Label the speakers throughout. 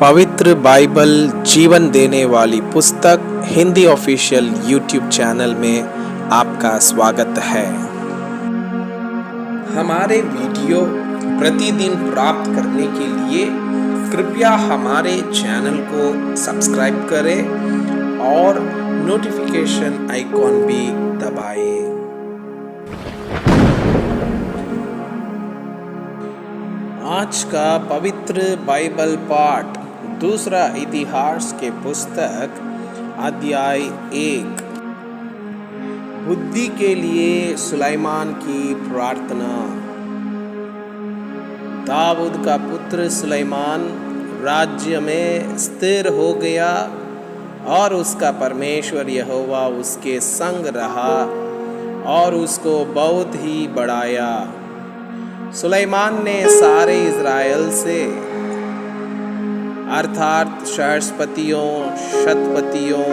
Speaker 1: पवित्र बाइबल जीवन देने वाली पुस्तक हिंदी ऑफिशियल यूट्यूब चैनल में आपका स्वागत है। हमारे वीडियो प्रतिदिन प्राप्त करने के लिए कृपया हमारे चैनल को सब्सक्राइब करें और नोटिफिकेशन आइकॉन भी दबाएं। आज का पवित्र बाइबल पाठ दूसरा इतिहास के पुस्तक अध्याय 1। बुद्धि के लिए सुलेमान की प्रार्थना। दाऊद का पुत्र सुलेमान राज्य में स्थिर हो गया और उसका परमेश्वर यहोवा उसके संग रहा और उसको बहुत ही बढ़ाया। सुलेमान ने सारे इज़राइल से अर्थात सहस्रपतियों, शतपतियों,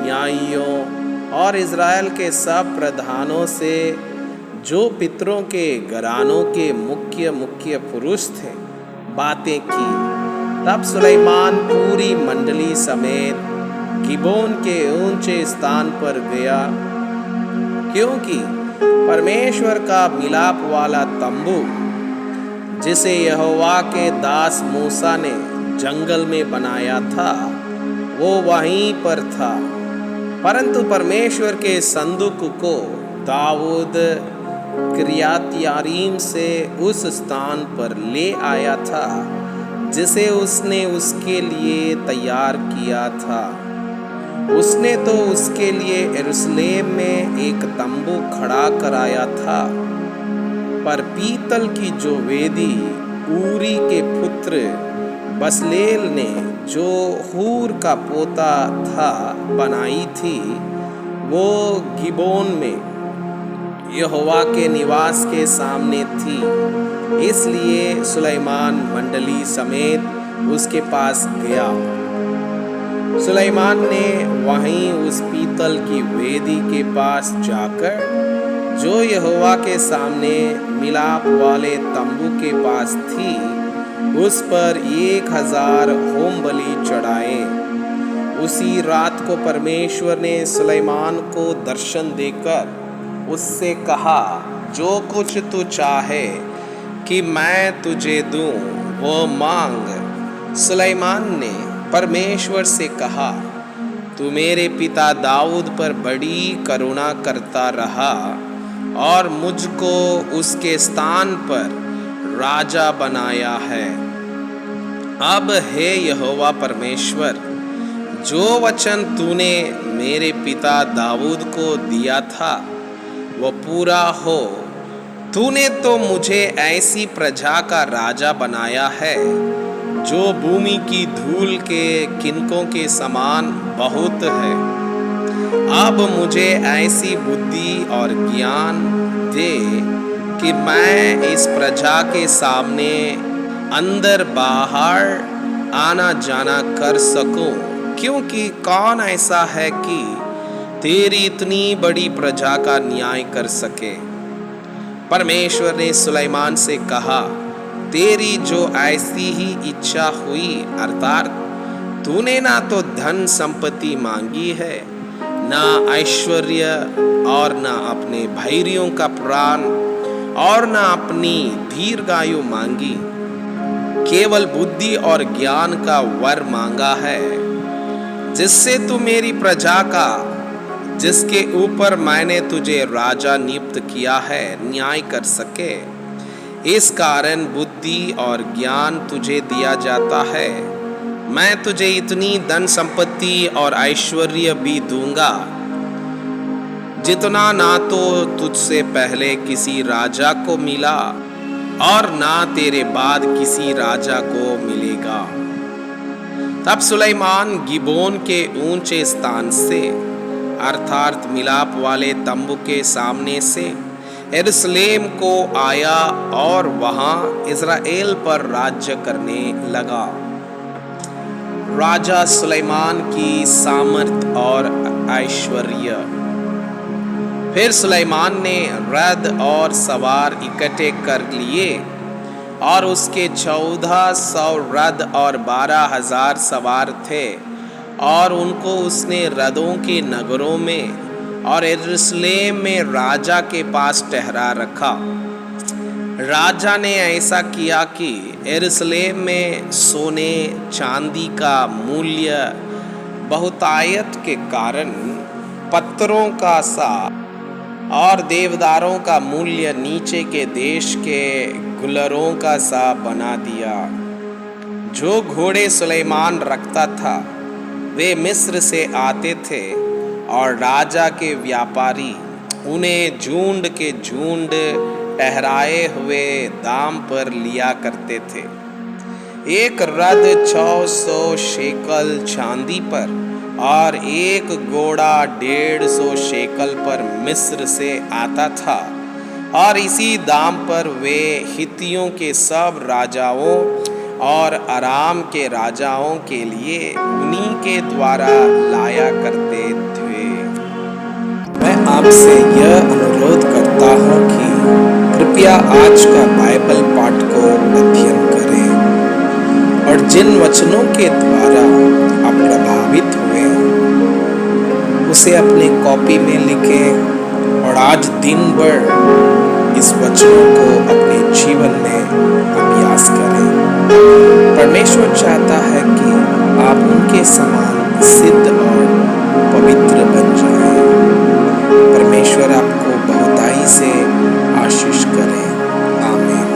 Speaker 1: न्यायियों और इज़राइल के सब प्रधानों से जो पितरों के घरानों के मुख्य पुरुष थे बातें की। तब सुलेमान पूरी मंडली समेत गिबोन के ऊंचे स्थान पर गया, क्योंकि परमेश्वर का मिलाप वाला तंबू जिसे यहोवा के दास मूसा ने जंगल में बनाया था वो वहीं पर था। परंतु परमेश्वर के संदूक को दाऊद किर्यत-यारीम से उस स्थान पर ले आया था जिसे उसने उसके लिए तैयार किया था। उसने तो उसके लिए यरूशलेम में एक तंबू खड़ा कराया था, पर पीतल की जो वेदी ऊरी के पुत्र बसलेल ने, जो हूर का पोता था, बनाई थी, वो गिबोन में यहोवा के निवास के सामने थी। इसलिए सुलेमान मंडली समेत उसके पास गया। सुलेमान ने वहीं उस पीतल की वेदी के पास जाकर, जो यहोवा के सामने मिलाप वाले तंबू के पास थी, उस पर 1000 होम बलि चढ़ाए। उसी रात को परमेश्वर ने सुलेमान को दर्शन देकर उससे कहा, जो कुछ तू चाहे कि मैं तुझे दूं वो मांग। सुलेमान ने परमेश्वर से कहा, तू मेरे पिता दाऊद पर बड़ी करुणा करता रहा और मुझको उसके स्थान पर राजा बनाया है। अब हे यहोवा परमेश्वर, जो वचन तूने मेरे पिता दाऊद को दिया था वो पूरा हो। तूने तो मुझे ऐसी प्रजा का राजा बनाया है जो भूमि की धूल के किनकों के समान बहुत है। अब मुझे ऐसी बुद्धि और ज्ञान दे कि मैं इस प्रजा के सामने अंदर बाहर आना जाना कर सकूं, क्योंकि कौन ऐसा है कि तेरी इतनी बड़ी प्रजा का न्याय कर सके। परमेश्वर ने सुलेमान से कहा, तेरी जो ऐसी ही इच्छा हुई, अर्थात तूने ना तो धन संपत्ति मांगी है, ना ऐश्वर्य और ना अपने भैरियों का प्राण और ना अपनी दीर्घायु मांगी, केवल बुद्धि और ज्ञान का वर मांगा है, जिससे तू मेरी प्रजा का, जिसके ऊपर मैंने तुझे राजा नियुक्त किया है, न्याय कर सके। इस कारण बुद्धि और ज्ञान तुझे दिया जाता है। मैं तुझे इतनी धन संपत्ति और ऐश्वर्य भी दूंगा जितना ना तो तुझसे पहले किसी राजा को मिला और ना तेरे बाद किसी राजा को मिलेगा। तब सुलेमान गिबोन के ऊंचे स्थान से, अर्थात मिलाप वाले तंबू के सामने से यरूशलेम को आया और वहां इज़राइल पर राज्य करने लगा। राजा सुलेमान की सामर्थ और ऐश्वर्य। फिर सुलेमान ने रथ और सवार इकट्ठे कर लिए और उसके 1400 रथ और 12,000 सवार थे, और उनको उसने रथों के नगरों में और यरूशलेम में राजा के पास ठहरा रखा। राजा ने ऐसा किया कि यरूशलेम में सोने चांदी का मूल्य बहुतायत के कारण पत्थरों का सा और देवदारों का मूल्य नीचे के देश के गुलरों का सा बना दिया। जो घोड़े सुलेमान रखता था वे मिस्र से आते थे, और राजा के व्यापारी उन्हें झुंड के झुंड ठहराए हुए दाम पर लिया करते थे। एक रथ 600 शेकल चांदी पर और एक घोड़ा 150 शेकल पर मिस्र से आता था, और इसी दाम पर वे हित्तियों के सब राजाओं और अराम के राजाओं के लिए उन्हीं के द्वारा लाया करते थे। मैं आपसे यह अनुरोध करता हूँ कि कृपया आज का बाइबल पाठ को अध्ययन करें, और जिन वचनों के द्वारा आप प्रभावित हुए उसे अपने कॉपी में लिखें, और आज दिन भर इस वचनों को अपने जीवन में अभ्यास करें। परमेश्वर चाहता है कि आप उनके समान सिद्ध और पवित्र बन जाएं। परमेश्वर आपको बहुताई से आशीष करे। आमीन।